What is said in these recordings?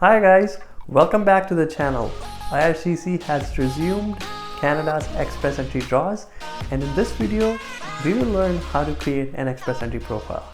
Hi guys, welcome back to the channel. IRCC has resumed Canada's Express Entry draws, and in this video we will learn how to create an Express Entry profile.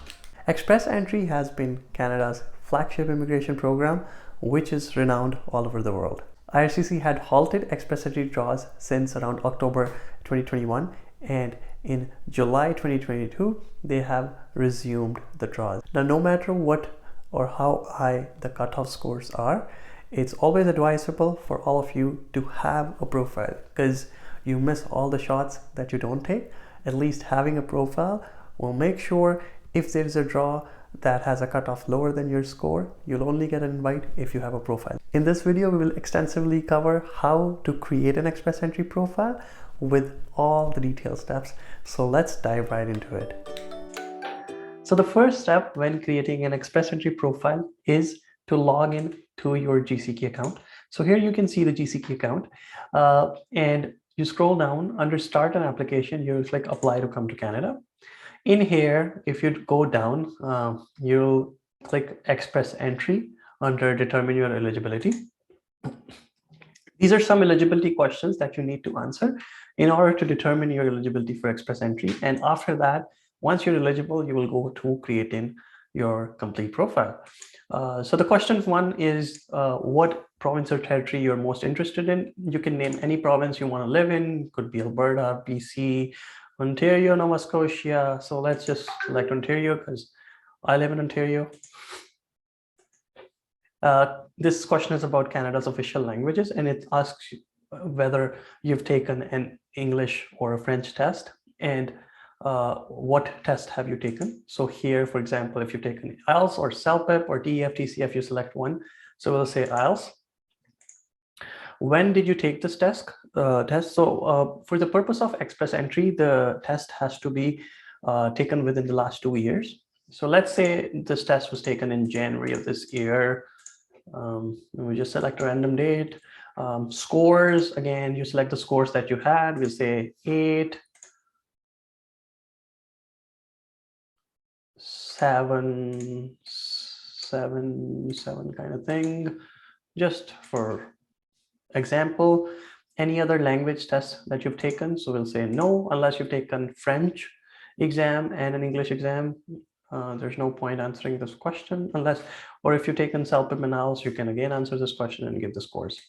Express Entry has been Canada's flagship immigration program, which is renowned all over the world. IRCC had halted Express Entry draws since around October 2021, and in July 2022 they have resumed the draws. Now, no matter what or how high the cutoff scores are, it's always advisable for all of you to have a profile, because you miss all the shots that you don't take. At least having a profile will make sure if there is a draw that has a cutoff lower than your score, you'll only get an invite if you have a profile. In this video, we will extensively cover how to create an Express Entry profile with all the detailed steps. So let's dive right into it. So the first step when creating an Express Entry profile is to log in to your GCK account. So here you can see the GCK account, and you scroll down under Start an Application, you click Apply to come to Canada. In here, if you go down, you'll click Express Entry under Determine Your Eligibility. These are some eligibility questions that you need to answer in order to determine your eligibility for Express Entry. And after that, once you're eligible, you will go to creating your complete profile. So the question one is what province or territory you're most interested in. You can name any province you want to live in. Could be Alberta, BC, Ontario, Nova Scotia. So let's just select Ontario because I live in Ontario. This question is about Canada's official languages, and it asks whether you've taken an English or a French test, and what test have you taken. So here, for example, if you've taken IELTS or CELPIP or DEF, TCF, you select one. So we'll say IELTS. When did you take this test? So for the purpose of Express Entry, the test has to be taken within the last 2 years. So let's say this test was taken in January of this year. We just select a random date. Scores, again, you select the scores that you had. We'll say 8, 7 kind of thing, just for example. Any other language tests that you've taken? So we'll say no, unless you've taken French exam and an English exam. There's no point answering this question unless, or if you've taken CELPIP and IELTS, you can again answer this question and give the scores.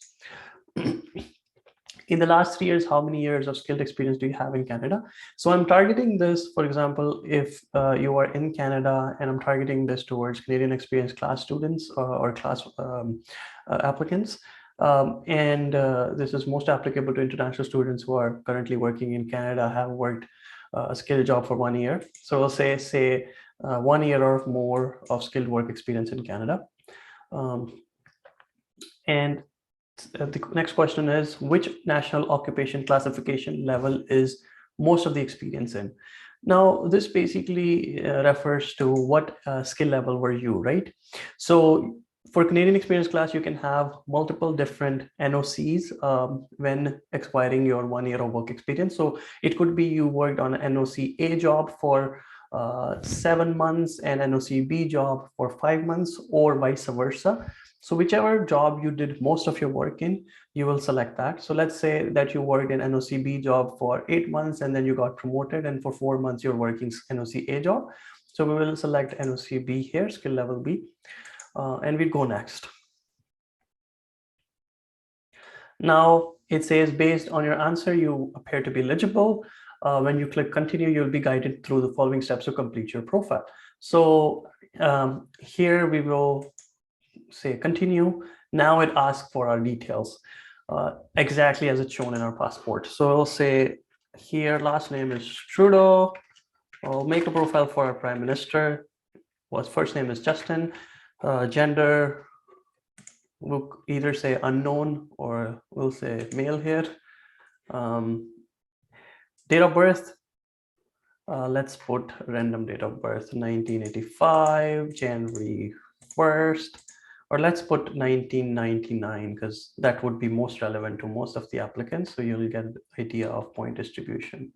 In the last 3 years, how many years of skilled experience do you have in Canada? So I'm targeting this, for example, if you are in Canada, and I'm targeting this towards Canadian Experience class students or class applicants. This is most applicable to international students who are currently working in Canada, have worked a skilled job for 1 year. So we'll say 1 year or more of skilled work experience in Canada. The next question is, which national occupation classification level is most of the experience in? Now, this basically refers to what skill level were you, right? So for Canadian Experience class, you can have multiple different NOCs when acquiring your 1 year of work experience. So it could be you worked on an NOC A job for 7 months and NOC B job for 5 months, or vice versa. So whichever job you did most of your work in, you will select that. So let's say that you worked in NOC B job for 8 months and then you got promoted, and for 4 months you're working NOC A job. So we will select NOC B here, skill level B, and we go next. Now it says, based on your answer, you appear to be eligible. When you click continue, you'll be guided through the following steps to complete your profile. So here we will say continue. Now it asks for our details exactly as it's shown in our passport. So we'll say here, last name is Trudeau. I'll make a profile for our Prime Minister. Well, his first name is Justin. Gender, we'll either say unknown or we'll say male here. Date of birth, let's put random date of birth, 1985, January 1st, or let's put 1999, because that would be most relevant to most of the applicants. So you'll get an idea of point distribution.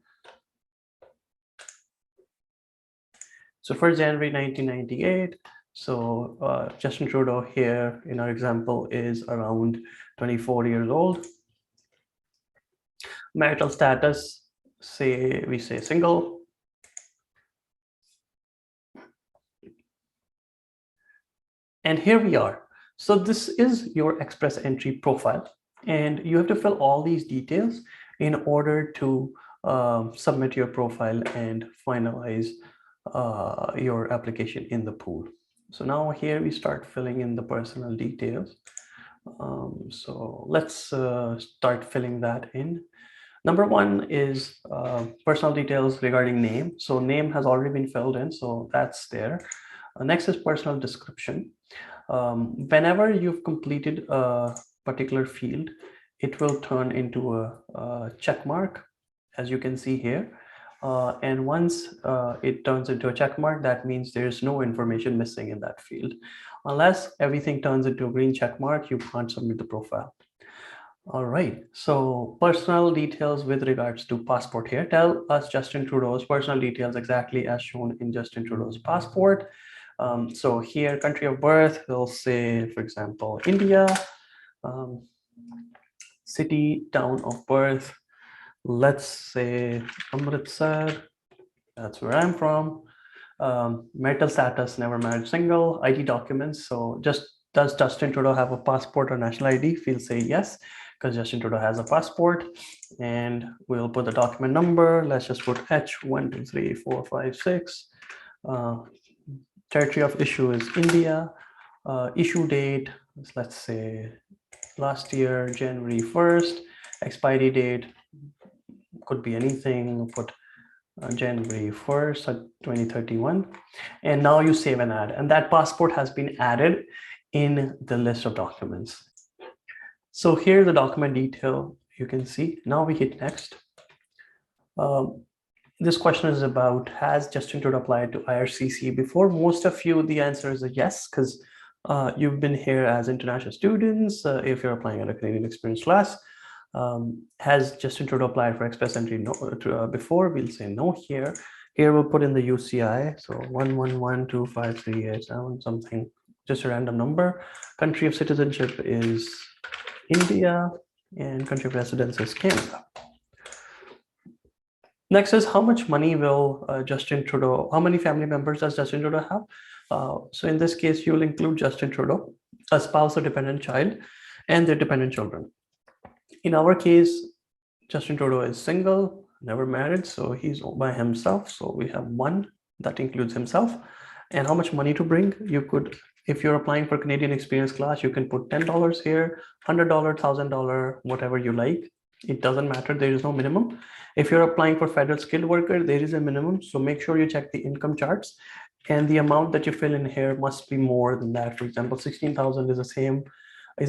So for January 1998, So Justin Trudeau here in our example is around 24 years old. Marital status, we say single. And here we are. So this is your Express Entry profile, and you have to fill all these details in order to submit your profile and finalize your application in the pool. So now here we start filling in the personal details. So let's start filling that in. Number one is personal details regarding name. So name has already been filled in, so that's there. Next is personal description. Whenever you've completed a particular field, it will turn into a check mark, as you can see here. And once it turns into a check mark, that means there's no information missing in that field. Unless everything turns into a green check mark, you can't submit the profile. All right, so personal details with regards to passport here. Tell us Justin Trudeau's personal details exactly as shown in Justin Trudeau's passport. So here, country of birth, we'll say, for example, India. City, town of birth, let's say Amritsar, that's where I'm from. Marital status, never married, single. ID documents, so does Justin Trudeau have a passport or national ID? We'll say yes, because Justin Trudeau has a passport. And we'll put the document number. Let's just put H123456. Territory of issue is India. Issue date, let's say last year, January 1st. Expiry date could be anything. Put January 1st, 2031. And now you save and add. And that passport has been added in the list of documents. So here's the document detail. You can see. Now we hit next. This question is about, has Justin Trudeau applied to IRCC before? Most of you, the answer is a yes, because you've been here as international students. If you're applying at a Canadian experience class, has Justin Trudeau applied for Express Entry before? We'll say no here. Here we'll put in the UCI. So 1112538 something, just a random number. Country of citizenship is India, and country of residence is Canada. Next is, how much money will Justin Trudeau, how many family members does Justin Trudeau have? So in this case, you'll include Justin Trudeau, a spouse or dependent child, and their dependent children. In our case, Justin Trudeau is single, never married, so he's by himself. So we have one that includes himself. And how much money to bring? You could, if you're applying for Canadian experience class, you can put $10 here, $100, $1,000, whatever you like. It doesn't matter. There is no minimum. If you're applying for federal skilled worker, there is a minimum. So make sure you check the income charts, and the amount that you fill in here must be more than that. For example, 16,000 is a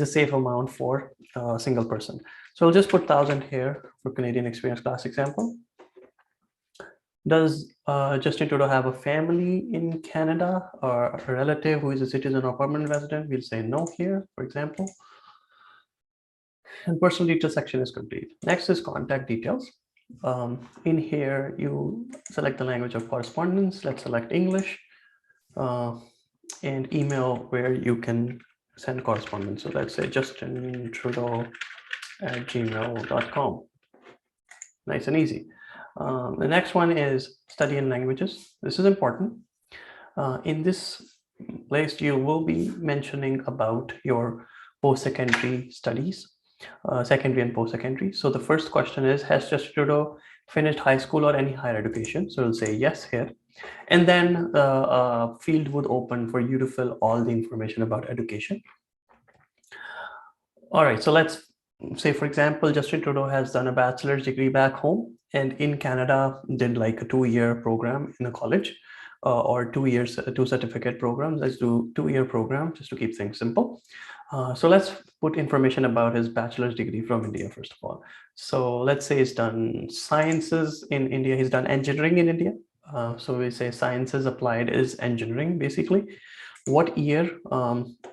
safe amount for a single person. So I'll just put 1,000 here for Canadian experience class example. Does Justin Trudeau have a family in Canada or a relative who is a citizen or permanent resident? We'll say no here, for example. And personal details section is complete. Next is contact details. In here, you select the language of correspondence. Let's select English, and email where you can send correspondence. So let's say justintrudeau@gmail.com. Nice and easy. The next one is study in languages. This is important. In this place, you will be mentioning about your post-secondary studies. Secondary and post-secondary. So the first question is, has Justin Trudeau finished high school or any higher education? So we'll say yes here. And then the field would open for you to fill all the information about education. All right, so let's say, for example, Justin Trudeau has done a bachelor's degree back home, and in Canada did like a 2-year program in a college, or 2 years, 2 certificate programs. Let's do 2-year program just to keep things simple. So let's put information about his bachelor's degree from India, first of all. So let's say he's done sciences in India. He's done engineering in India. So we say sciences applied is engineering, basically. What year?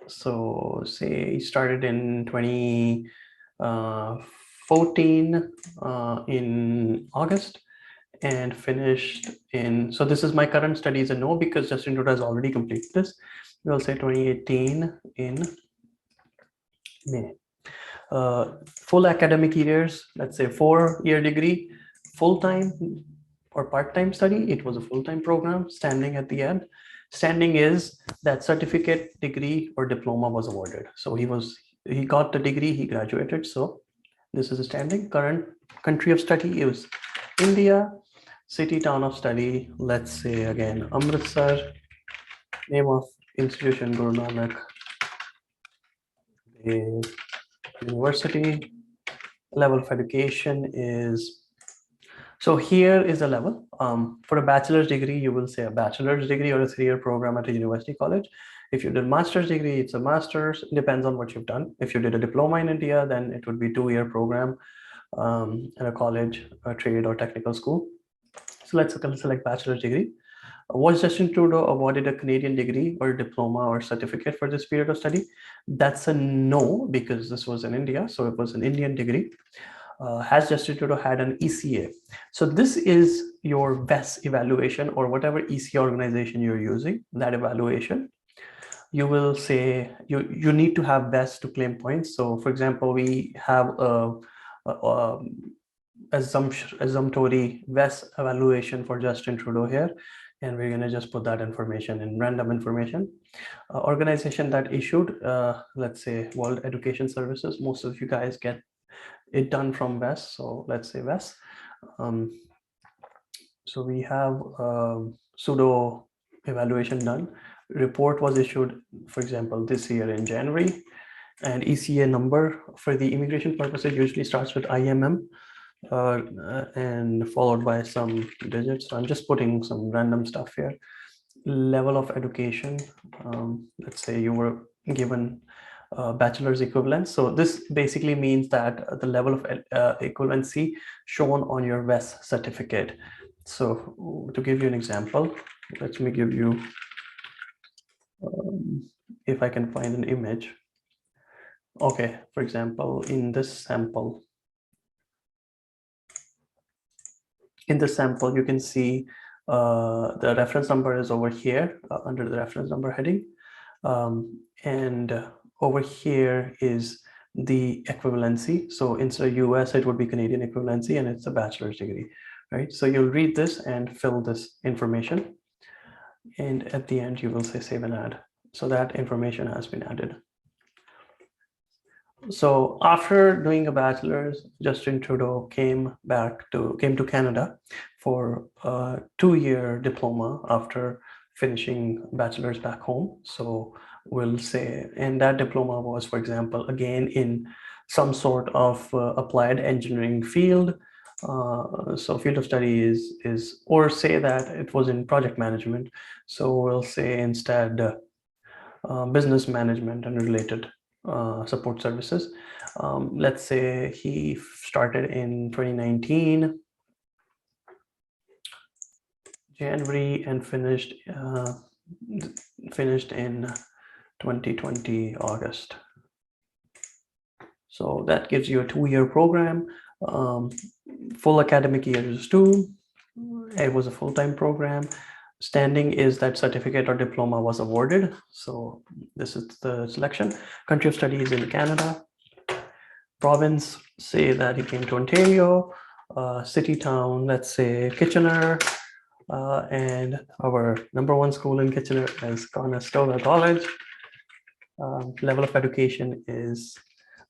So say he started in 2014 in August, and finished in, so this is my current studies, a no, because Justin Trudeau has already completed this. We'll say 2018 in May. Full academic years, let's say 4-year degree, full-time or part-time study. It was a full-time program. Standing at the end. Standing is that certificate, degree, or diploma was awarded. So he got the degree, he graduated. So this is a standing. Current country of study is India. City, town of study, let's say again Amritsar. Name of institution, Guru Nanak University. Level of education is, so here is a level. For a bachelor's degree, you will say a bachelor's degree or a 3-year program at a university college. If you did master's degree, it's a master's. It depends on what you've done. If you did a diploma in India, then it would be 2-year program at a college, a trade or technical school. So let's select bachelor's degree. Was Justin Trudeau awarded a Canadian degree or diploma or certificate for this period of study? That's a no, because this was in India, so it was an Indian degree. Has Justin Trudeau had an ECA? So this is your best evaluation, or whatever ECA organization you're using, that evaluation. You will say you need to have best to claim points. So for example, we have a assumptory best evaluation for Justin Trudeau here, and we're going to just put that information in random information. Organization that issued, let's say World Education Services. Most of you guys get it done from WES, so let's say WES. So we have pseudo evaluation done. Report was issued, for example, this year in January, and ECA number for the immigration purposes usually starts with IMM and followed by some digits. So I'm just putting some random stuff here. Level of education, let's say you were given bachelor's equivalence. So this basically means that the level of equivalency shown on your WES certificate. So to give you an example, let me give you, if I can find an image. Okay, for example, in this sample, you can see the reference number is over here under the reference number heading. And over here is the equivalency. So instead of US, it would be Canadian equivalency, and it's a bachelor's degree, right? So you'll read this and fill this information. And at the end, you will say save and add. So that information has been added. So after doing a bachelor's, Justin Trudeau came to Canada for a 2-year diploma after finishing bachelor's back home. So we'll say, and that diploma was, for example, again in some sort of applied engineering field. So field of study is, or say that it was in project management. So we'll say instead business management and related support services. Let's say he started in 2019 January and finished in 2020 August. So that gives you a 2-year program. Full academic year is 2. It was a full-time program. Standing is that certificate or diploma was awarded. So this is the selection. Country of study is in Canada. Province, say that he came to Ontario. City, town, let's say Kitchener. And our #1 school in Kitchener is Conestoga College. Level of education is,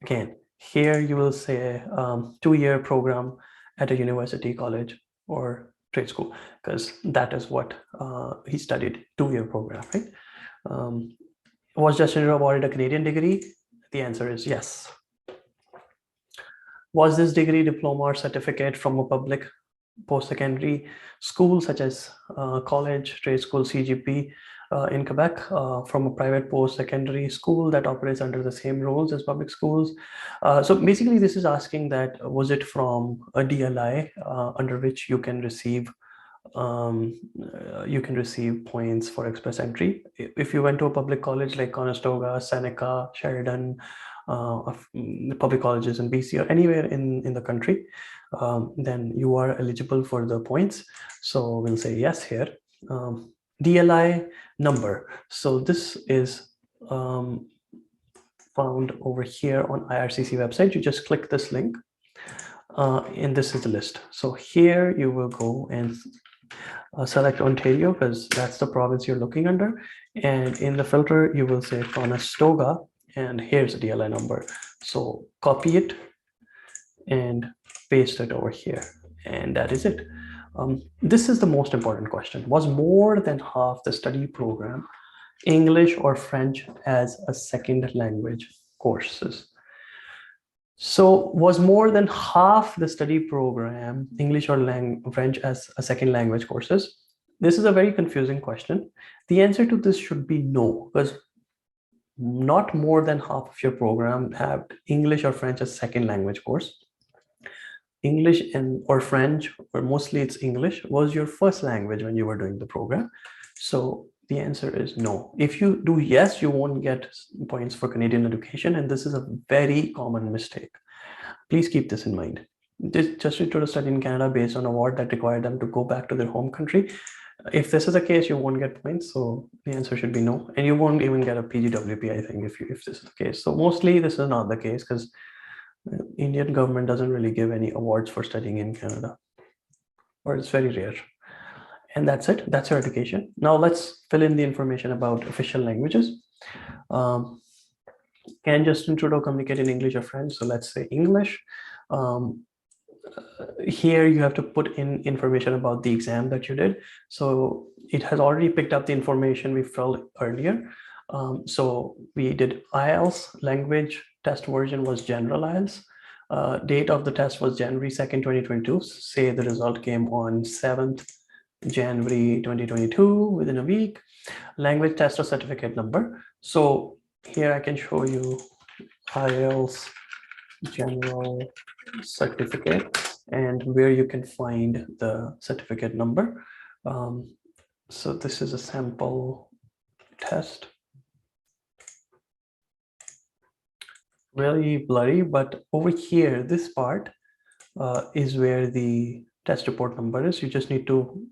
again, here you will say 2-year program at a university, college, or trade school, because that is what he studied, 2-year program, right? Was Justin Trudeau awarded a Canadian degree? The answer is yes. Was this degree, diploma, or certificate from a public post-secondary school such as college, trade school, CGP in Quebec, from a private post-secondary school that operates under the same rules as public schools? So basically this is asking that, was it from a DLI under which you can receive points for express entry. If you went to a public college like Conestoga, Seneca, Sheridan, public colleges in BC or anywhere in the country, then you are eligible for the points. So we'll say yes here. DLI number. So this is found over here on IRCC website. You just click this link and this is the list. So here you will go and select Ontario because that's the province you're looking under. And in the filter, you will say Conestoga, and here's the DLI number. So copy it and paste it over here. And that is it. This is the most important question. Was more than half the study program English or French as a second language courses? So was more than half the study program English or French as a second language courses? This is a very confusing question. The answer to this should be no, because not more than half of your program have English or French as second language course. English or French, or mostly it's English, was your first language when you were doing the program. So the answer is no. If you do yes, you won't get points for Canadian education, and this is a very common mistake. Please keep this in mind. This just to study in Canada based on award that required them to go back to their home country. If this is the case, you won't get points. So the answer should be no, and you won't even get a PGWP, I think, if this is the case. So mostly this is not the case because Indian government doesn't really give any awards for studying in Canada, or it's very rare. And that's it. That's your education. Now let's fill in the information about official languages. Can Justin Trudeau communicate in English or French? So let's say English. Here you have to put in information about the exam that you did. So it has already picked up the information we filled earlier. So we did IELTS, language test version was general IELTS. Date of the test was January 2nd, 2022. Say the result came on 7th January 2022, within a week. Language test or certificate number. So here I can show you IELTS general certificate and where you can find the certificate number. So this is a sample test. Really blurry, but over here, this part is where the test report number is. You just need to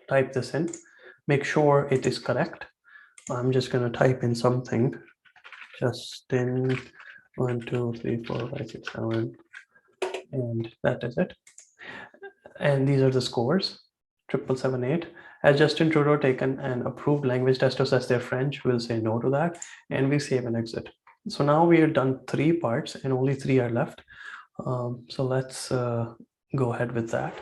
type this in, make sure it is correct. I'm just going to type in something, Justin 1 2 3 4 5 6 7, and that is it. And these are the scores. 778. Has Justin Trudeau taken an approved language test to assess their French? We'll say no to that, and we save and exit. So now we have done 3 parts and only 3 are left. So let's go ahead with that.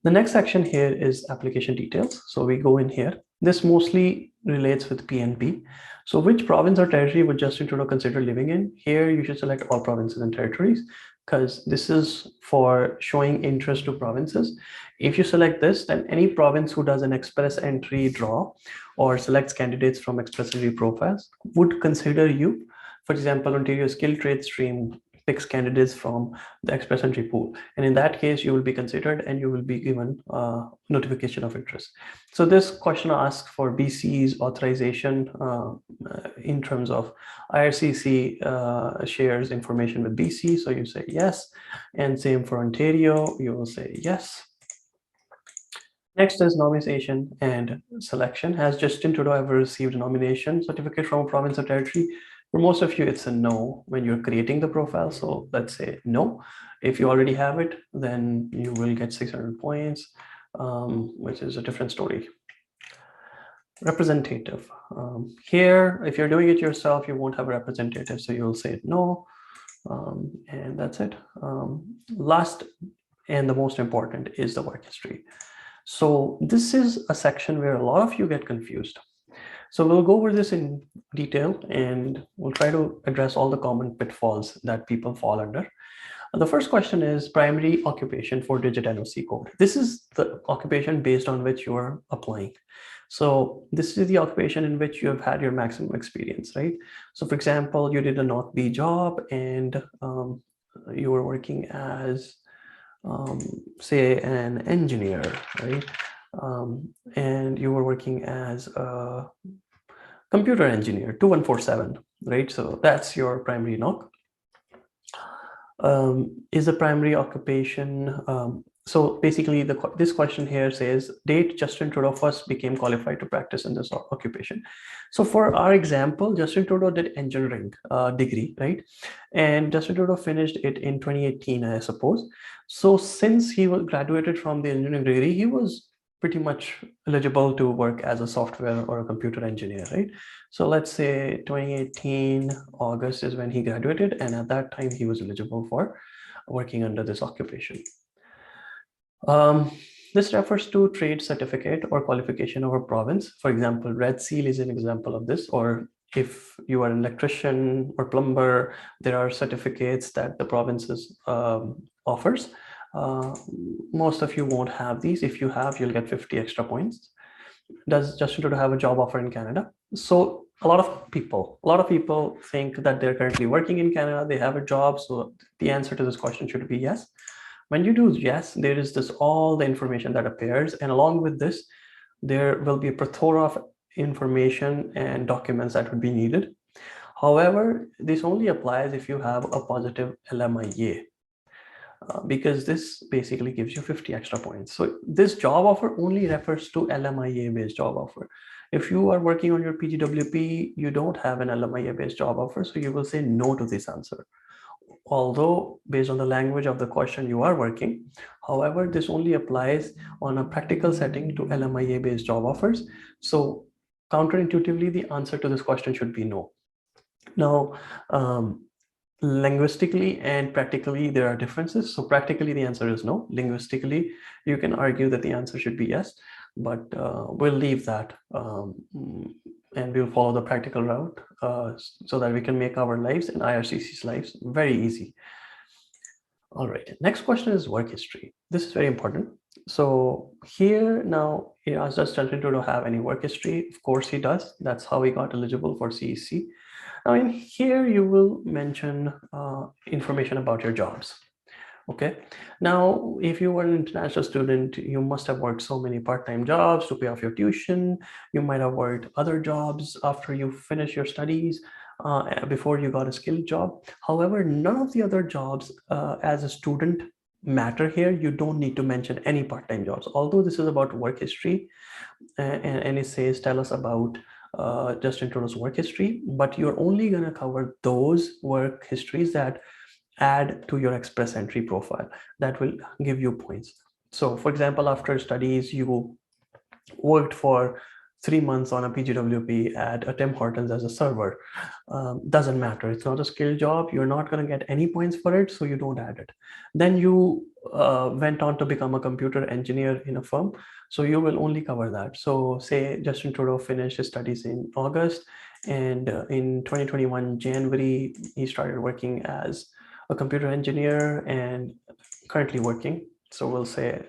The next section here is application details. So we go in here. This mostly relates with PNP. So which province or territory would Justin Trudeau consider living in? Here you should select all provinces and territories because this is for showing interest to provinces. If you select this, then any province who does an express entry draw or selects candidates from express entry profiles would consider you. For example, Ontario skilled trade stream picks candidates from the express entry pool, and in that case you will be considered and you will be given notification of interest. So this question asks for BC's authorization in terms of IRCC shares information with BC, so you say yes, and same for Ontario, you will say yes. Next is nomination and selection. Has Justin Trudeau ever received a nomination certificate from a province or territory? For most of you, it's a no when you're creating the profile. So let's say no. If you already have it, then you will get 600 points, which is a different story. Representative. Here, if you're doing it yourself, you won't have a representative. So you'll say no, and that's it. Last and the most important is the work history. So this is a section where a lot of you get confused. So we'll go over this in detail and we'll try to address all the common pitfalls that people fall under. The first question is primary occupation, 4-digit NOC code. This is the occupation based on which you're applying. So this is the occupation in which you have had your maximum experience, right? So for example, you did a Not B job and you were working as say an engineer, right? And you were working as a computer engineer, 2147, right? So that's your primary knock. Is the primary occupation So basically, this question here says, date Justin Trudeau first became qualified to practice in this occupation. So for our example, Justin Trudeau did engineering degree, right? And Justin Trudeau finished it in 2018, I suppose. So since he was graduated from the engineering degree, he was pretty much eligible to work as a software or a computer engineer, right? So let's say 2018 August is when he graduated, and at that time he was eligible for working under this occupation. This refers to trade certificate or qualification of a province. For example, Red Seal is an example of this. Or if you are an electrician or plumber, there are certificates that the provinces offers. Most of you won't have these. If you have, you'll get 50 extra points. Does Justin Trudeau have a job offer in Canada? So a lot of people think that they're currently working in Canada, they have a job. So the answer to this question should be yes. When you do yes, there is this all the information that appears, and along with this, there will be a plethora of information and documents that would be needed. However, this only applies if you have a positive LMIA, because this basically gives you 50 extra points. So this job offer only refers to LMIA based job offer. If you are working on your PGWP, you don't have an LMIA based job offer, so you will say no to this answer. Although based on the language of the question you are working. However, this only applies on a practical setting to LMIA based job offers. So counterintuitively, the answer to this question should be no. Now, linguistically and practically, there are differences. So practically, the answer is no. Linguistically, you can argue that the answer should be yes, but we'll leave that and we'll follow the practical route so that we can make our lives and IRCC's lives very easy. All right, next question is work history. This is very important. So here now, he asks, does Justin Trudeau have any work history? Of course he does. That's how he got eligible for CEC. Now in here, you will mention information about your jobs. Okay, now if you were an international student, you must have worked so many part-time jobs to pay off your tuition. You might have worked other jobs after you finish your studies before you got a skilled job. However, none of the other jobs as a student matter here. You don't need to mention any part-time jobs, although this is about work history and it says tell us about Justin Trudeau's work history, but you're only going to cover those work histories that add to your express entry profile that will give you points. So for example, after studies, you worked for 3 months on a PGWP at a Tim Hortons as a server. Doesn't matter. It's not a skill job. You're not going to get any points for it, so you don't add it. Then you went on to become a computer engineer in a firm, so you will only cover that. So say Justin Trudeau finished his studies in August, and in 2021 January, he started working as a computer engineer and currently working. So we'll say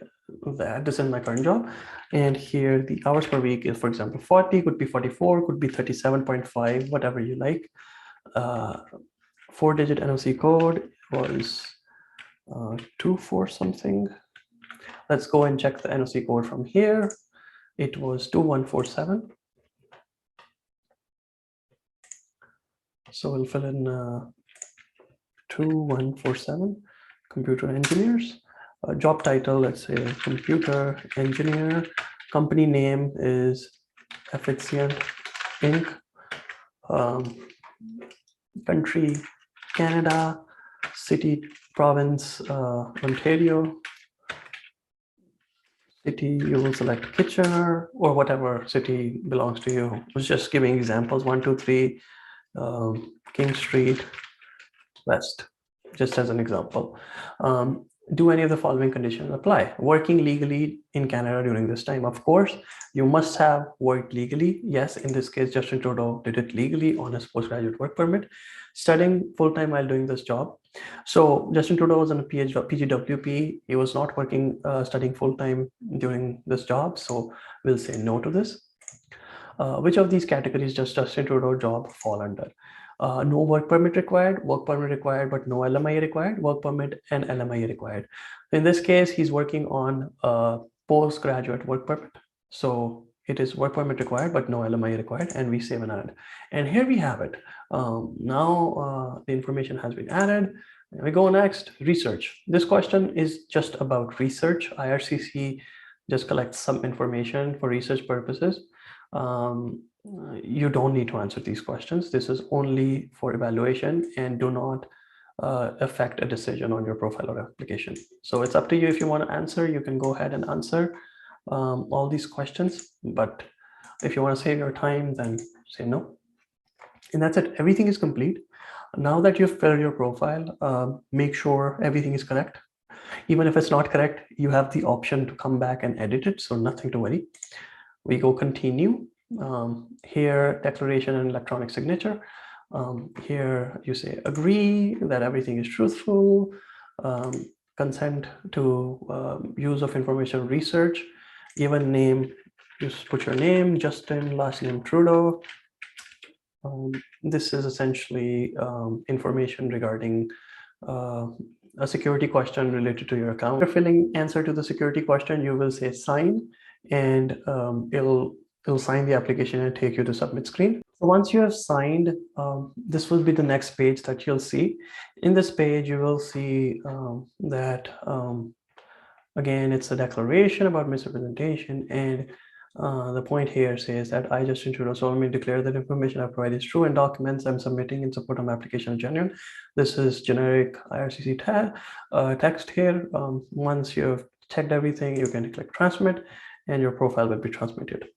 that this is my current job. And here the hours per week is, for example, 40, could be 44, could be 37.5, whatever you like. 4-digit NOC code was 24 something. Let's go and check the NOC code from here. It was 2147. So we'll fill in 2147, computer engineers. Job title, let's say computer engineer. Company name is Effizient Inc. Country, Canada. City, province, Ontario. City, you will select Kitchener or whatever city belongs to you. I was just giving examples, 1, 2, 3, King Street, West, just as an example. Do any of the following conditions apply? Working legally in Canada during this time. Of course, you must have worked legally. Yes, in this case, Justin Trudeau did it legally on his postgraduate work permit. Studying full-time while doing this job. So Justin Trudeau was on a PGWP. He was not working, studying full-time during this job. So we'll say no to this. Which of these categories does Justin Trudeau job fall under? No work permit required, but no LMIA required, work permit and LMIA required. In this case, he's working on a postgraduate work permit. So it is work permit required, but no LMIA required, and we save an ad. And here we have it. Now the information has been added. We go next, research. This question is just about research. IRCC just collects some information for research purposes. You don't need to answer these questions. This is only for evaluation and do not affect a decision on your profile or application. So it's up to you. If you want to answer, you can go ahead and answer all these questions. But if you want to save your time, then say no. And that's it. Everything is complete. Now that you've filled your profile, make sure everything is correct. Even if it's not correct, you have the option to come back and edit it, so nothing to worry. We go continue. Here, declaration and electronic signature. Here you say agree that everything is truthful, consent to use of information research, even name, just put your name, Justin, last name Trudeau. This is essentially information regarding a security question related to your account. After filling answer to the security question, you will say sign, and it'll sign the application and take you to submit screen. So once you have signed, this will be the next page that you'll see. In this page, you will see that again, it's a declaration about misrepresentation, and the point here says that I, Justin Trudeau, solemnly declare that information I provide is true and documents I'm submitting in support of my application are genuine. This is generic IRCC text here. Once you've checked everything, you can click transmit and your profile will be transmitted.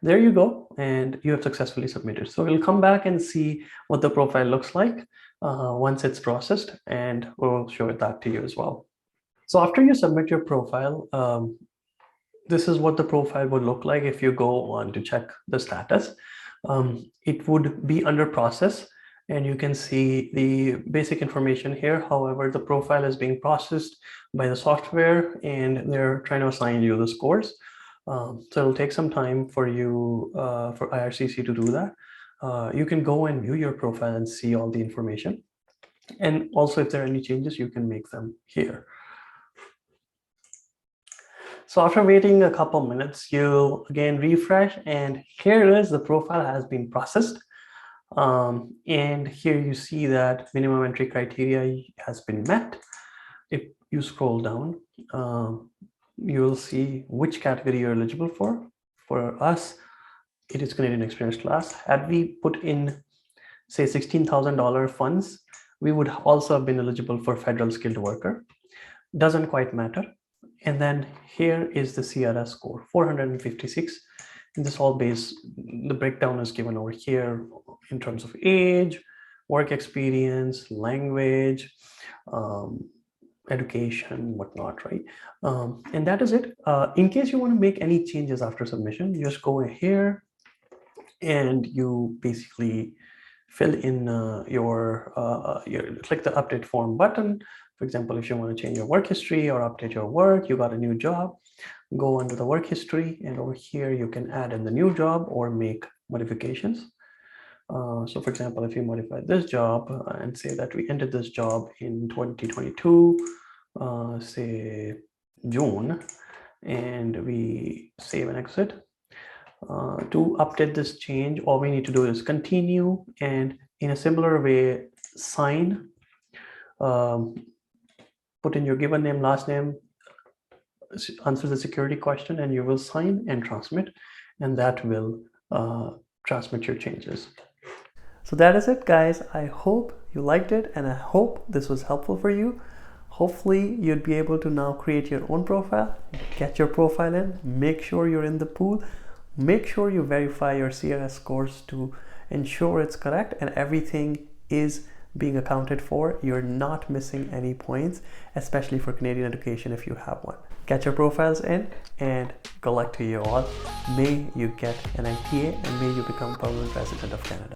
There you go, and you have successfully submitted. So we'll come back and see what the profile looks like once it's processed, and we'll show that to you as well. So after you submit your profile, this is what the profile would look like if you go on to check the status. It would be under process, and you can see the basic information here. However, the profile is being processed by the software, and they're trying to assign you the scores. So it'll take some time for you, for IRCC to do that. You can go and view your profile and see all the information. And also, if there are any changes, you can make them here. So after waiting a couple minutes, you again refresh, and here it is, the profile has been processed. And here you see that minimum entry criteria has been met. If you scroll down, you will see which category you're eligible for. For us, it is Canadian Experience Class. Had we put in, say, $16,000 funds, we would also have been eligible for Federal Skilled Worker. Doesn't quite matter. And then here is the CRS score, 456. And this all base, the breakdown is given over here in terms of age, work experience, language, education, whatnot, right? And that is it. In case you want to make any changes after submission, you just go in here and you basically fill in your click the update form button. For example, if you want to change your work history or update your work, you got a new job, go under the work history, and over here you can add in the new job or make modifications. So for example, if you modify this job and say that we ended this job in 2022, say June, and we save and exit. To update this change, all we need to do is continue, and in a similar way, sign, put in your given name, last name, answer the security question, and you will sign and transmit, and that will transmit your changes. So that is it, guys. I hope you liked it, and I hope this was helpful for you. Hopefully you'd be able to now create your own profile, get your profile in, make sure you're in the pool, make sure you verify your CRS scores to ensure it's correct and everything is being accounted for. You're not missing any points, especially for Canadian education if you have one. Get your profiles in, and good luck to you all. May you get an ITA and may you become permanent resident of Canada.